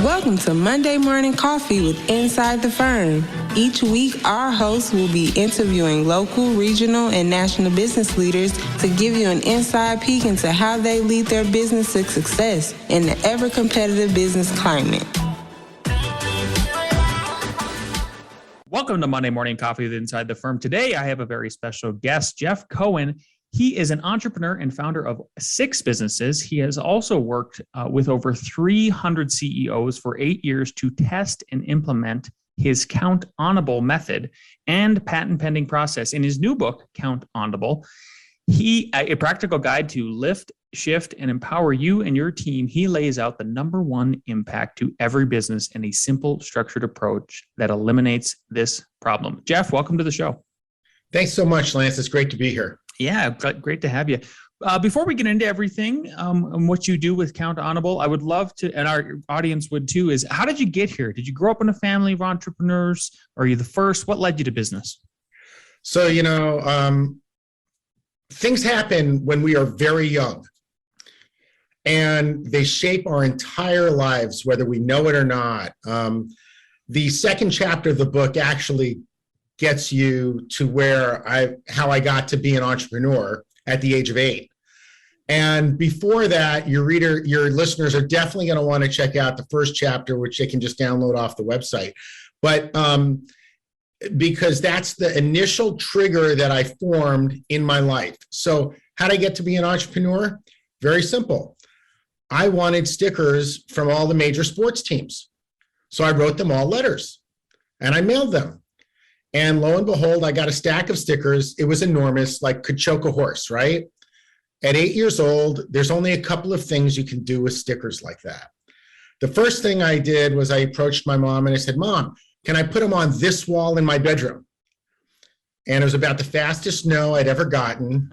Welcome to Monday Morning Coffee with Inside the Firm. Each week, our hosts will be interviewing local, regional, and national business leaders to give you an inside peek into how they lead their business to success in the ever-competitive business climate. Welcome to Monday Morning Coffee with Inside the Firm. Today, I have a very special guest, Jeff Cohen. He is an entrepreneur and founder of 6 businesses. He has also worked with over 300 CEOs for 8 years to test and implement his Count Honourable method and patent pending process. In his new book, Count Honourable, a practical guide to lift, shift, and empower you and your team, he lays out the number one impact to every business in a simple, structured approach that eliminates this problem. Jeff, welcome to the show. Thanks so much, Lance. It's great to be here. Yeah, great to have you. Before we get into everything and what you do with Count Honourable, I would love to, and our audience would too, is how did you get here? Did you grow up in a family of entrepreneurs? Or are you the first? What led you to business? So, things happen when we are very young, and they shape our entire lives, whether we know it or not. The second chapter of the book actually gets you to how I got to be an entrepreneur at the age of 8. And before that, your listeners are definitely going to want to check out the first chapter, which they can just download off the website. But because that's the initial trigger that I formed in my life. So how did I get to be an entrepreneur? Very simple. I wanted stickers from all the major sports teams. So I wrote them all letters and I mailed them. And lo and behold, I got a stack of stickers. It was enormous, like could choke a horse, right? At 8 years old, there's only a couple of things you can do with stickers like that. The first thing I did was I approached my mom and I said, Mom, can I put them on this wall in my bedroom? And it was about the fastest no I'd ever gotten.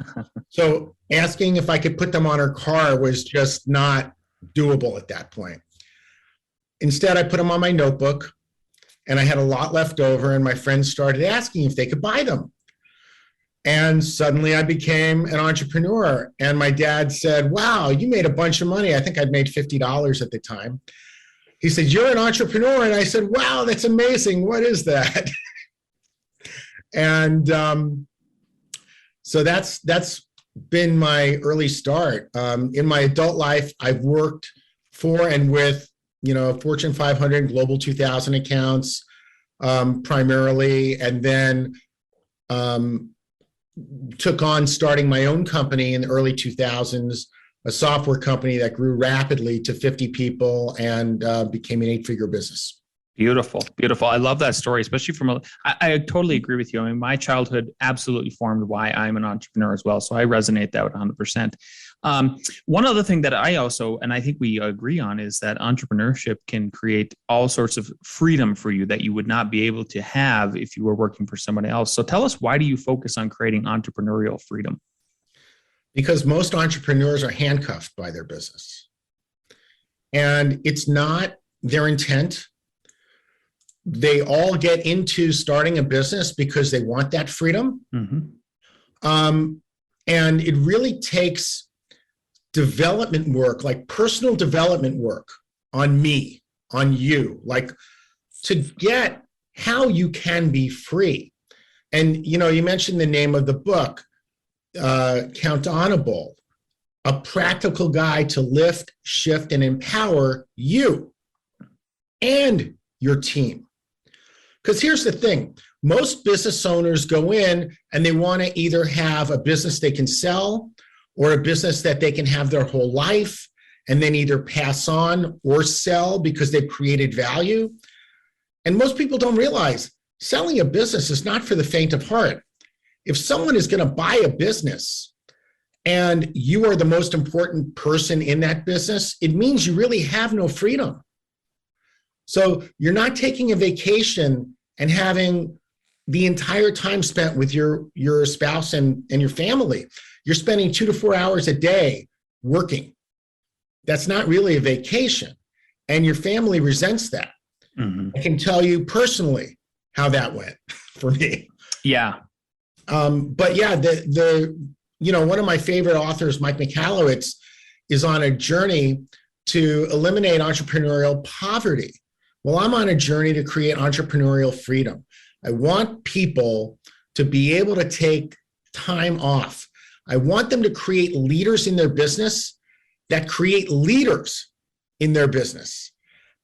So asking if I could put them on her car was just not doable at that point. Instead, I put them on my notebook. And I had a lot left over, and my friends started asking if they could buy them. And suddenly I became an entrepreneur. And my dad said, wow, you made a bunch of money. I think I'd made $50 at the time. He said, you're an entrepreneur. And I said, wow, that's amazing. What is that? And so that's been my early start. In my adult life, I've worked for and with Fortune 500, Global 2000 accounts primarily, and then took on starting my own company in the early 2000s, a software company that grew rapidly to 50 people and became an 8-figure business. Beautiful. I love that story, especially I totally agree with you. I mean, my childhood absolutely formed why I'm an entrepreneur as well. So I resonate that with 100%. One other thing that I also, and I think we agree on, is that entrepreneurship can create all sorts of freedom for you that you would not be able to have if you were working for somebody else. So tell us, why do you focus on creating entrepreneurial freedom? Because most entrepreneurs are handcuffed by their business. And it's not their intent. They all get into starting a business because they want that freedom. Mm-hmm. And it really takes development work, like personal development work on me, on you, like to get how you can be free. And, you mentioned the name of the book, Count Honourable, a practical guide to lift, shift, and empower you and your team. Because here's the thing, most business owners go in and they want to either have a business they can sell or a business that they can have their whole life and then either pass on or sell because they've created value. And most people don't realize selling a business is not for the faint of heart. If someone is going to buy a business and you are the most important person in that business, it means you really have no freedom. So you're not taking a vacation and having the entire time spent with your spouse and your family. You're spending 2 to 4 hours a day working. That's not really a vacation. And your family resents that. Mm-hmm. I can tell you personally how that went for me. Yeah. But yeah, one of my favorite authors, Mike Michalowicz, is on a journey to eliminate entrepreneurial poverty. Well, I'm on a journey to create entrepreneurial freedom. I want people to be able to take time off. I want them to create leaders in their business that create leaders in their business.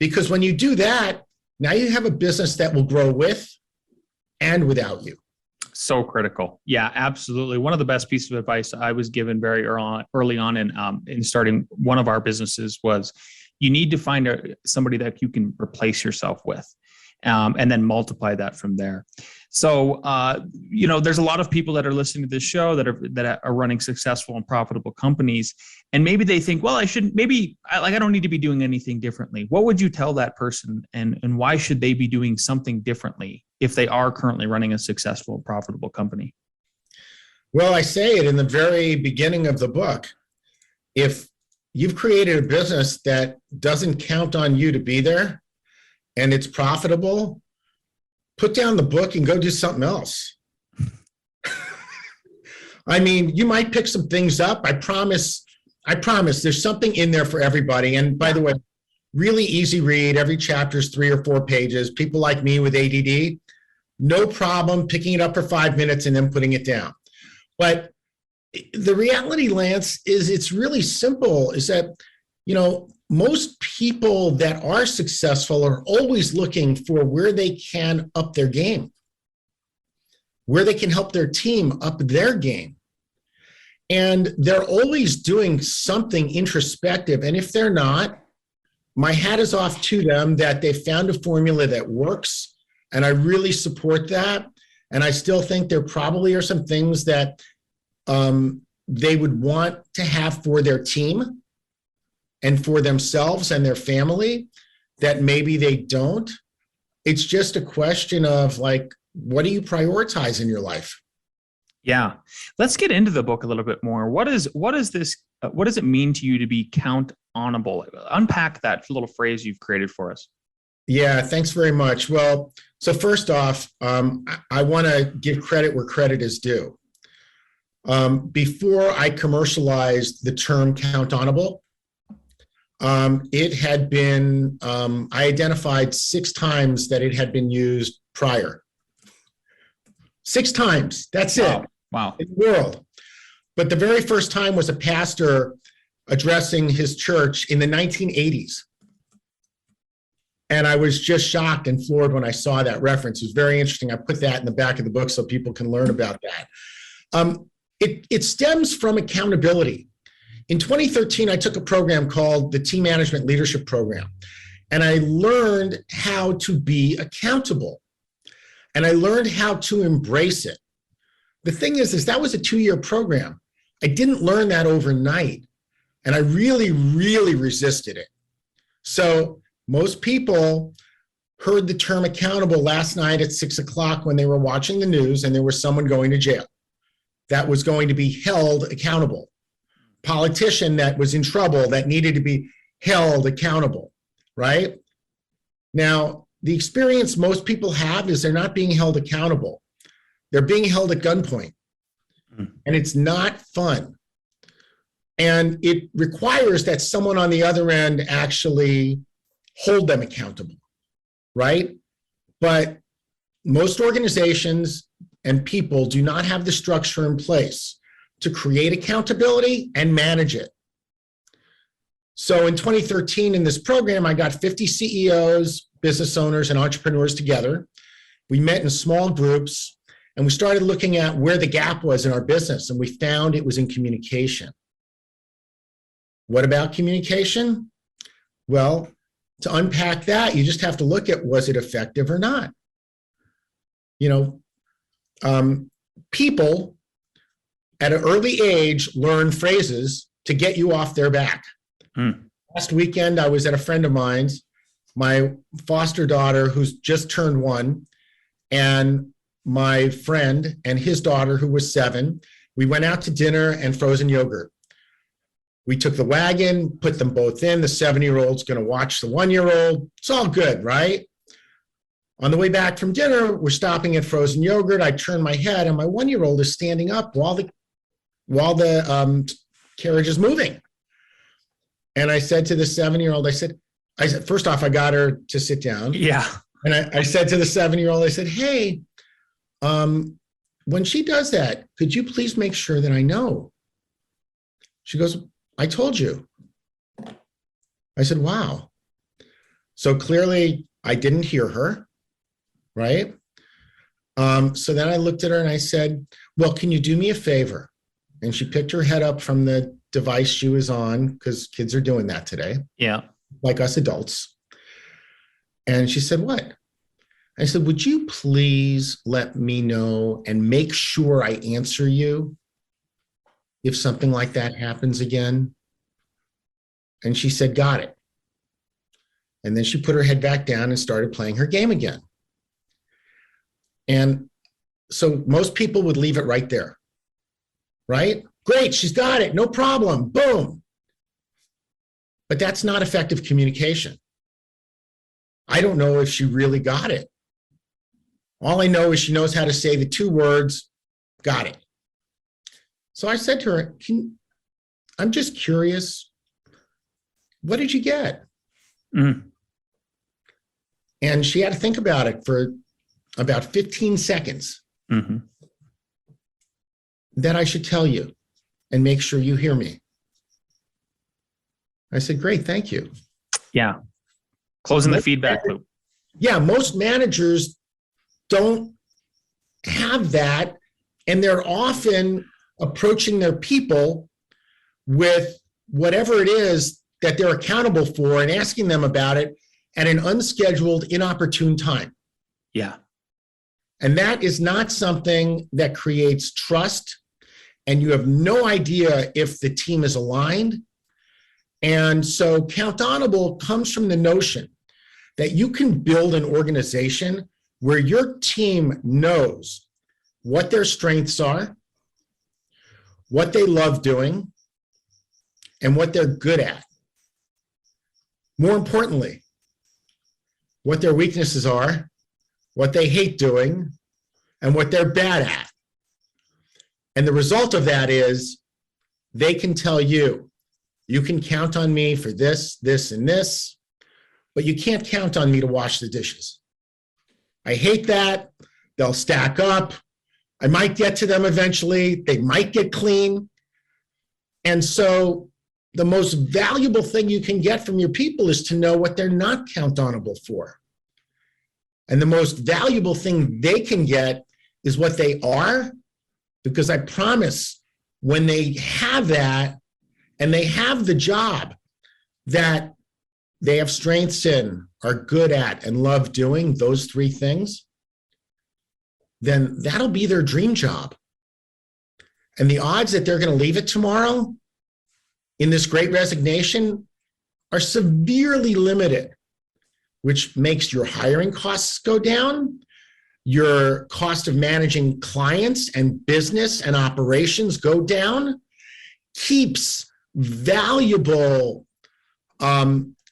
Because when you do that, now you have a business that will grow with and without you. So critical. Yeah, absolutely. One of the best pieces of advice I was given very early on in starting one of our businesses was you need to find somebody that you can replace yourself with, and then multiply that from there. So, there's a lot of people that are listening to this show that are running successful and profitable companies, and maybe they think, well, I don't need to be doing anything differently. What would you tell that person, and why should they be doing something differently if they are currently running a successful, profitable company? Well, I say it in the very beginning of the book. If you've created a business that doesn't count on you to be there and it's profitable, put down the book and go do something else. I mean, you might pick some things up. I promise there's something in there for everybody. And by the way, really easy read. Every chapter is 3 or 4 pages. People like me with ADD, no problem picking it up for 5 minutes and then putting it down. But the reality, Lance, is it's really simple, is that, most people that are successful are always looking for where they can up their game, where they can help their team up their game. And they're always doing something introspective. And if they're not, my hat is off to them that they found a formula that works. And I really support that. And I still think there probably are some things that they would want to have for their team and for themselves and their family that maybe they don't. It's just a question of what do you prioritize in your life? Yeah. Let's get into the book a little bit more. What does it mean to you to be honourable? Unpack that little phrase you've created for us. Yeah, thanks very much. Well, so first off, I want to give credit where credit is due. Before I commercialized the term honourable, it had been, I identified 6 times that it had been used prior. 6 times, that's it. Wow. In the world. But the very first time was a pastor addressing his church in the 1980s. And I was just shocked and floored when I saw that reference. It was very interesting. I put that in the back of the book so people can learn about that. It stems from accountability. In 2013, I took a program called the Team Management Leadership Program, and I learned how to be accountable, and I learned how to embrace it. The thing is that was a 2-year program. I didn't learn that overnight, and I really, really resisted it. So most people heard the term accountable last night at 6 o'clock when they were watching the news and there was someone going to jail that was going to be held accountable. Politician that was in trouble that needed to be held accountable, right? Now, the experience most people have is they're not being held accountable. They're being held at gunpoint, and it's not fun. And it requires that someone on the other end actually hold them accountable, right? But most organizations and people do not have the structure in place to create accountability and manage it. So in 2013, in this program, I got 50 CEOs, business owners, and entrepreneurs together. We met in small groups, and we started looking at where the gap was in our business, and we found it was in communication. What about communication? Well, to unpack that, you just have to look at, was it effective or not? People at an early age learn phrases to get you off their back. Last weekend, I was at a friend of mine's, my foster daughter, who's just turned 1, and my friend and his daughter, who was 7. We went out to dinner and frozen yogurt. We took the wagon, put them both in. The 7-year-old's going to watch the 1-year-old. It's all good, right? On the way back from dinner, we're stopping at frozen yogurt. I turn my head, and my 1-year-old is standing up while the carriage is moving. And I said to the 7-year-old, I said, first off, I got her to sit down. Yeah. And I said to the 7-year-old, I said, hey, when she does that, could you please make sure that I know? She goes, I told you. I said, wow. So clearly I didn't hear her, right? So then I looked at her and I said, well, can you do me a favor? And she picked her head up from the device she was on, because kids are doing that today. Yeah. Like us adults. And she said, what? I said, would you please let me know and make sure I answer you if something like that happens again? And she said, got it. And then she put her head back down and started playing her game again. And so most people would leave it right there, right? Great, she's got it, no problem, boom. But that's not effective communication. I don't know if she really got it. All I know is she knows how to say the 2 words, got it. So I said to her, I'm just curious, what did you get? Mm. And she had to think about it for about 15 seconds. Mm-hmm. Then I should tell you and make sure you hear me. I said, great, thank you. Yeah. Closing the feedback loop. Yeah, most managers don't have that, and they're often approaching their people with whatever it is that they're accountable for and asking them about it at an unscheduled, inopportune time. Yeah. And that is not something that creates trust, and you have no idea if the team is aligned. And so count honorable comes from the notion that you can build an organization where your team knows what their strengths are, what they love doing, and what they're good at. More importantly, what their weaknesses are, what they hate doing, and what they're bad at. And the result of that is they can tell you, you can count on me for this, this, and this, but you can't count on me to wash the dishes. I hate that. They'll stack up. I might get to them eventually. They might get clean. And so the most valuable thing you can get from your people is to know what they're not count honorable for. And the most valuable thing they can get is what they are, because I promise when they have that and they have the job that they have strengths in, are good at, and love doing, those 3 things, then that'll be their dream job. And the odds that they're going to leave it tomorrow in this great resignation are severely limited, which makes your hiring costs go down, your cost of managing clients and business and operations go down, keeps valuable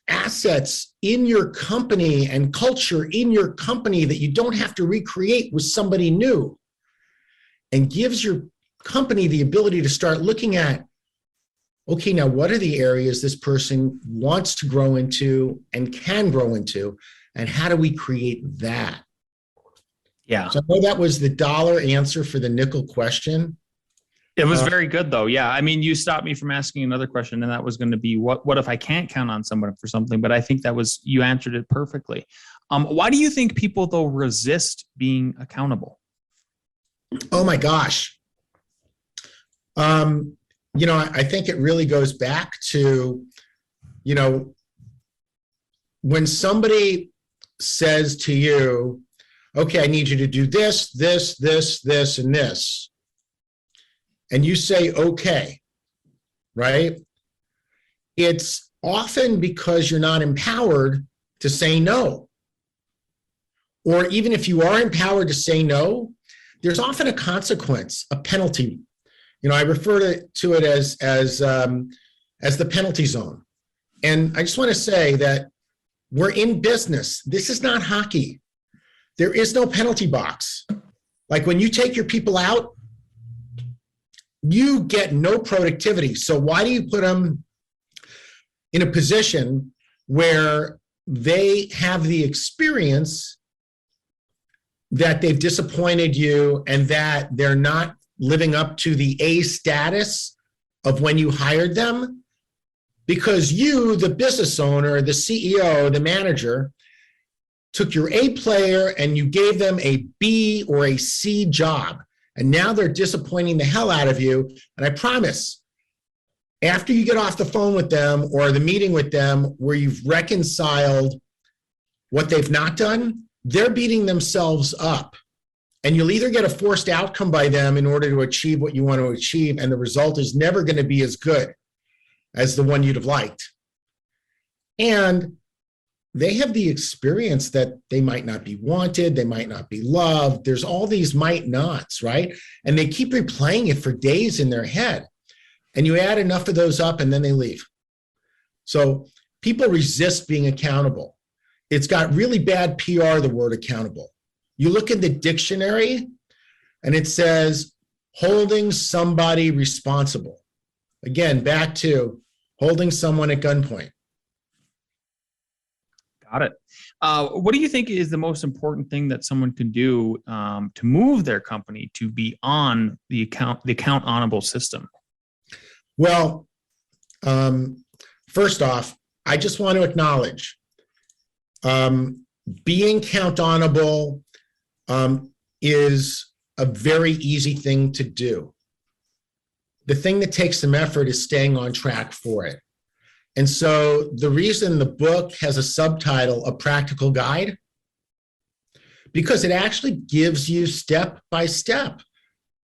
assets in your company and culture in your company that you don't have to recreate with somebody new, and gives your company the ability to start looking at, okay, now what are the areas this person wants to grow into and can grow into, and how do we create that? Yeah. So I know that was the dollar answer for the nickel question. It was very good though. Yeah. I mean, you stopped me from asking another question, and that was going to be what if I can't count on someone for something? But I think you answered it perfectly. Why do you think people though resist being accountable? Oh my gosh. I think it really goes back to, when somebody says to you, okay, I need you to do this, this, this, this, and this. And you say, okay, right? It's often because you're not empowered to say no. Or even if you are empowered to say no, there's often a consequence, a penalty. I refer to it as the penalty zone. And I just want to say that we're in business. This is not hockey. There is no penalty box. Like when you take your people out, you get no productivity. So why do you put them in a position where they have the experience that they've disappointed you and that they're not living up to the A status of when you hired them, because you, the business owner, the CEO, the manager, took your A player and you gave them a B or a C job. And now they're disappointing the hell out of you. And I promise, after you get off the phone with them or the meeting with them where you've reconciled what they've not done, they're beating themselves up. And you'll either get a forced outcome by them in order to achieve what you want to achieve, and the result is never going to be as good as the one you'd have liked. And they have the experience that they might not be wanted, they might not be loved. There's all these might nots, right? And they keep replaying it for days in their head. And you add enough of those up and then they leave. So people resist being accountable. It's got really bad PR, the word accountable. You look in the dictionary and it says holding somebody responsible. Again, back to holding someone at gunpoint. Got it. What do you think is the most important thing that someone can do to move their company to be on the account honorable system? Well, first off, I just want to acknowledge being count honorable is a very easy thing to do. The thing that takes some effort is staying on track for it. And so the reason the book has a subtitle, A Practical Guide, because it actually gives you step by step.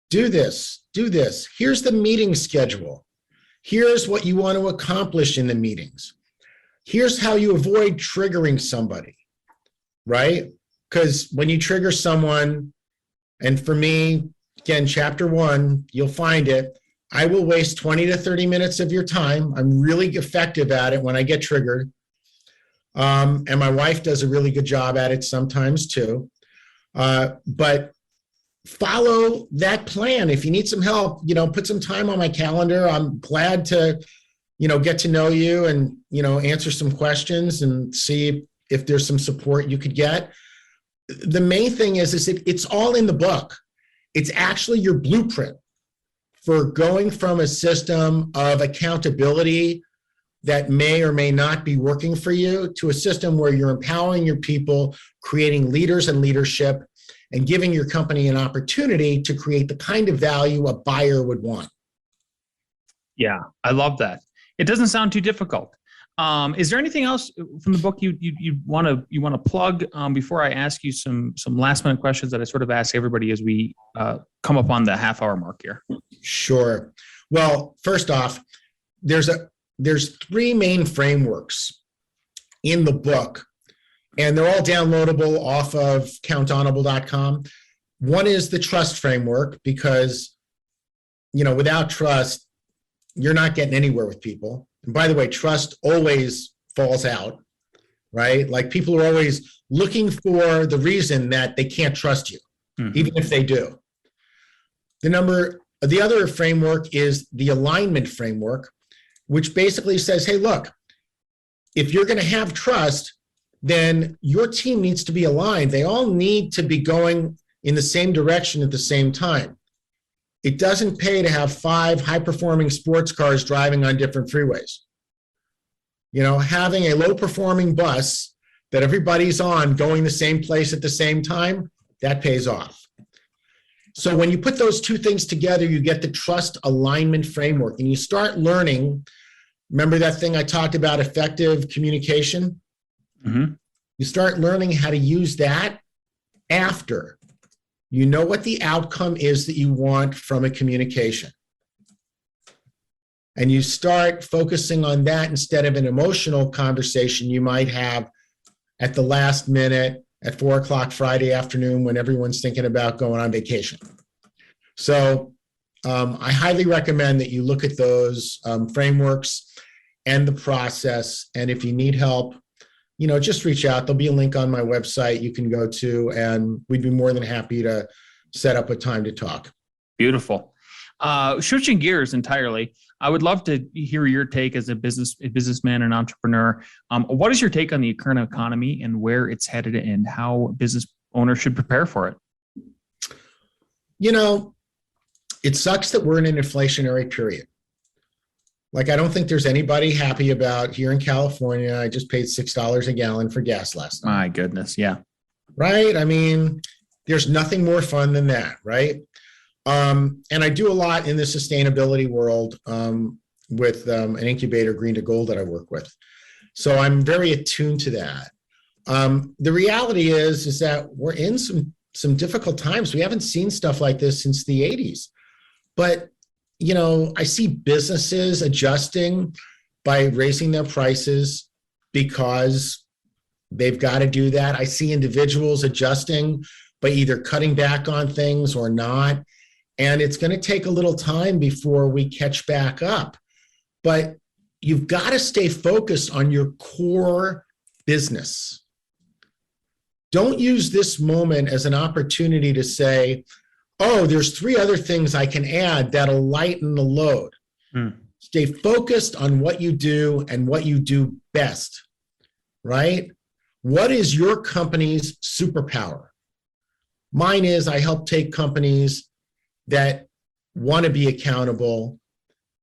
Do this, do this. Here's the meeting schedule. Here's what you want to accomplish in the meetings. Here's how you avoid triggering somebody, right? Because when you trigger someone, and for me, again, chapter 1, you'll find it, I will waste 20 to 30 minutes of your time. I'm really effective at it when I get triggered. And my wife does a really good job at it sometimes too. But follow that plan. If you need some help, put some time on my calendar. I'm glad to, get to know you and, answer some questions and see if there's some support you could get. The main thing is it's all in the book. It's actually your blueprint for going from a system of accountability that may or may not be working for you to a system where you're empowering your people, creating leaders and leadership, and giving your company an opportunity to create the kind of value a buyer would want. Yeah, I love that. It doesn't sound too difficult. Is there anything else from the book you want to plug before I ask you some last minute questions that I sort of ask everybody as we come up on the half hour mark here? Sure. Well, first off, there's 3 main frameworks in the book, and they're all downloadable off of counthonorable.com. One is the trust framework, because without trust, you're not getting anywhere with people. And by the way, trust always falls out, right? Like people are always looking for the reason that they can't trust you, even if they do. The other framework is the alignment framework, which basically says, hey, look, if you're going to have trust, then your team needs to be aligned. They all need to be going in the same direction at the same time. It doesn't pay to have 5 high-performing sports cars driving on different freeways. Having a low-performing bus that everybody's on going the same place at the same time, that pays off. So when you put those 2 things together, you get the trust alignment framework, and you start learning. Remember that thing I talked about, effective communication? Mm-hmm. You start learning how to use that after you know what the outcome is that you want from a communication. And you start focusing on that instead of an emotional conversation you might have at the last minute at 4:00 Friday afternoon when everyone's thinking about going on vacation. So I highly recommend that you look at those frameworks and the process. And if you need help, just reach out. There'll be a link on my website you can go to, and we'd be more than happy to set up a time to talk. Beautiful. Switching gears entirely, I would love to hear your take as a businessman and entrepreneur. What is your take on the current economy and where it's headed and how business owners should prepare for it? It sucks that we're in an inflationary period. Like, I don't think there's anybody happy about here in California. I just paid $6 a gallon for gas last night. My goodness. Yeah. Right? I mean, there's nothing more fun than that, right? And I do a lot in the sustainability world with an incubator, Green to Gold, that I work with. So I'm very attuned to that. The reality is that we're in some difficult times. We haven't seen stuff like this since the 80s. But, I see businesses adjusting by raising their prices because they've got to do that. I see individuals adjusting by either cutting back on things or not. And it's going to take a little time before we catch back up. But you've got to stay focused on your core business. Don't use this moment as an opportunity to say, oh, there's 3 other things I can add that'll lighten the load. Stay focused on what you do and what you do best, right? What is your company's superpower? Mine is I help take companies that want to be accountable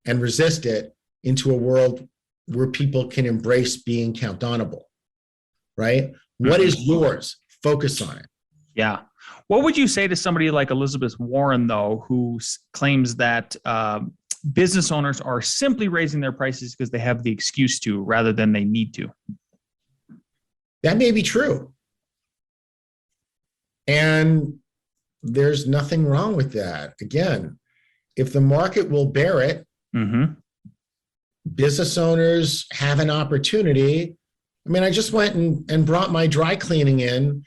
and resist it into a world where people can embrace being countable, right? What is yours? Focus on it. Yeah. What would you say to somebody like Elizabeth Warren, though, who claims that business owners are simply raising their prices because they have the excuse to rather than they need to? That may be true. And there's nothing wrong with that. Again, if the market will bear it, business owners have an opportunity. I mean, I just went and brought my dry cleaning in.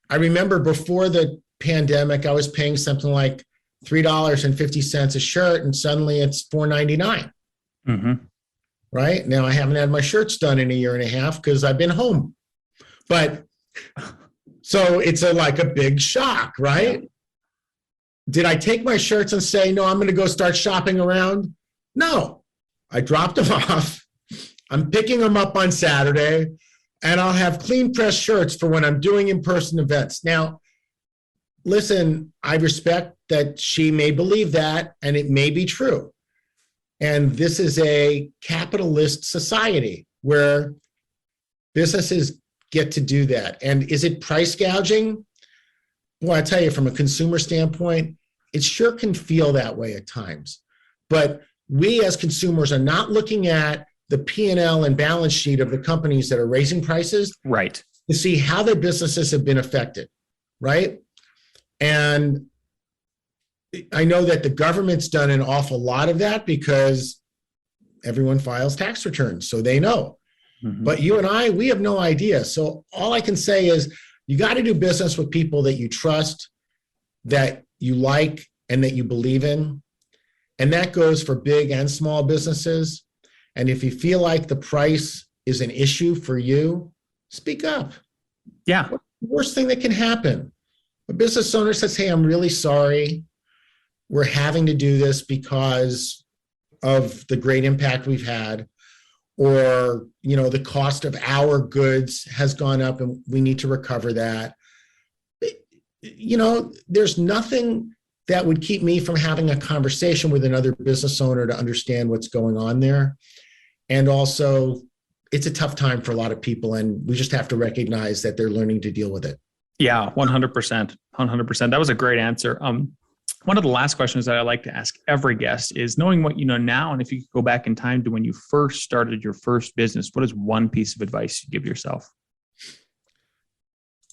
I remember before the pandemic, I was paying something like $3.50 a shirt, and suddenly it's $4.99. Right? Now, I haven't had my shirts done in a year and a half because I've been home. But so it's like a big shock, right? Yeah. Did I take my shirts and say, no, I'm going to go start shopping around? No, I dropped them off. I'm picking them up on Saturday, and I'll have clean pressed shirts for when I'm doing in-person events. Now, listen, I respect that she may believe that, and it may be true. And this is a capitalist society where businesses get to do that. And is it price gouging? Well, I tell you, from a consumer standpoint, it sure can feel that way at times. But we as consumers are not looking at the P&L and balance sheet of the companies that are raising prices, right, to see how their businesses have been affected, right? And I know that the government's done an awful lot of that because everyone files tax returns, so they know. But you and I, we have no idea. So all I can say is you got to do business with people that you trust, that you like, and that you believe in. And that goes for big and small businesses. And if you feel like the price is an issue for you, speak up. Yeah. What's the worst thing that can happen? A business owner says, hey, I'm really sorry. We're having to do this because of the great impact we've had. Or, the cost of our goods has gone up and we need to recover that. There's nothing that would keep me from having a conversation with another business owner to understand what's going on there. And also, it's a tough time for a lot of people, and we just have to recognize that they're learning to deal with it. Yeah, 100%. 100%. That was a great answer. One of the last questions that I like to ask every guest is, knowing what you know now, and if you could go back in time to when you first started your first business, what is one piece of advice you give yourself?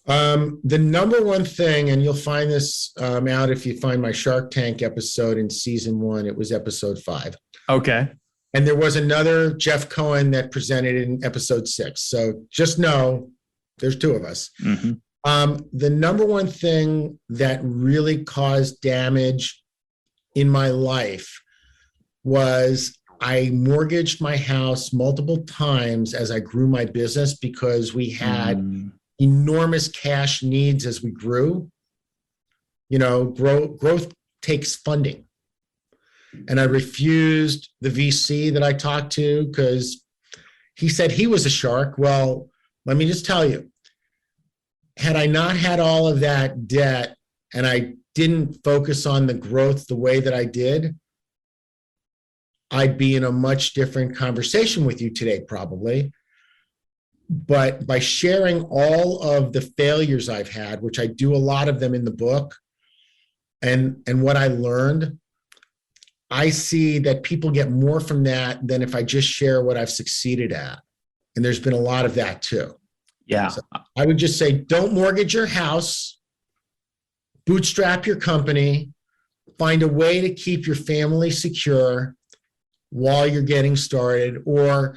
The number one thing, and you'll find this out if you find my Shark Tank episode in season 1, it was episode 5. Okay. And there was another Jeff Cohen that presented in episode 6. So just know there's 2 of us. The number one thing that really caused damage in my life was I mortgaged my house multiple times as I grew my business because we had enormous cash needs as we grew. Growth takes funding. And I refused the VC that I talked to because he said he was a shark. Well, let me just tell you, had I not had all of that debt and I didn't focus on the growth the way that I did, I'd be in a much different conversation with you today, probably. But by sharing all of the failures I've had, which I do a lot of them in the book, and what I learned, I see that people get more from that than if I just share what I've succeeded at. And there's been a lot of that too. Yeah. So I would just say, don't mortgage your house, bootstrap your company, find a way to keep your family secure while you're getting started, or,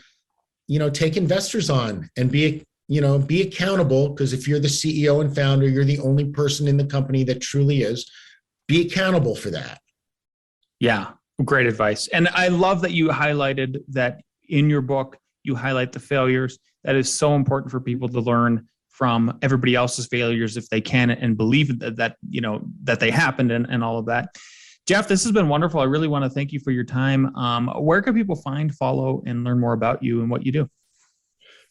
take investors on and be accountable. Because if you're the CEO and founder, you're the only person in the company that truly is. Be accountable for that. Yeah. Great advice. And I love that you highlighted that in your book, you highlight the failures. That is so important for people to learn from everybody else's failures if they can, and believe that they happened and all of that. Jeff, this has been wonderful. I really want to thank you for your time. Where can people find, follow, and learn more about you and what you do?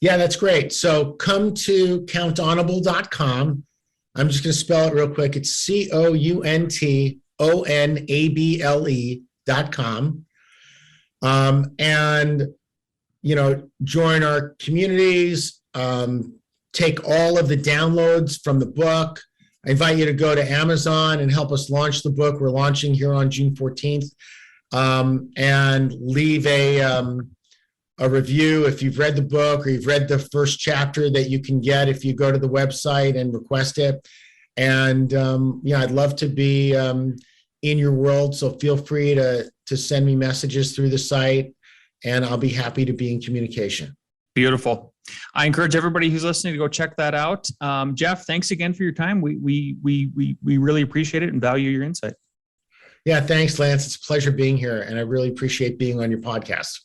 Yeah, that's great. So come to countonable.com. I'm just going to spell it real quick. It's COUNTONABLE.com. And, join our communities, take all of the downloads from the book. I invite you to go to Amazon and help us launch the book. We're launching here on June 14th, and leave a review if you've read the book or you've read the first chapter that you can get if you go to the website and request it. And I'd love to be in your world. So feel free to send me messages through the site, and I'll be happy to be in communication. Beautiful. I encourage everybody who's listening to go check that out. Jeff, thanks again for your time. We really appreciate it and value your insight. Yeah, thanks, Lance. It's a pleasure being here, and I really appreciate being on your podcast.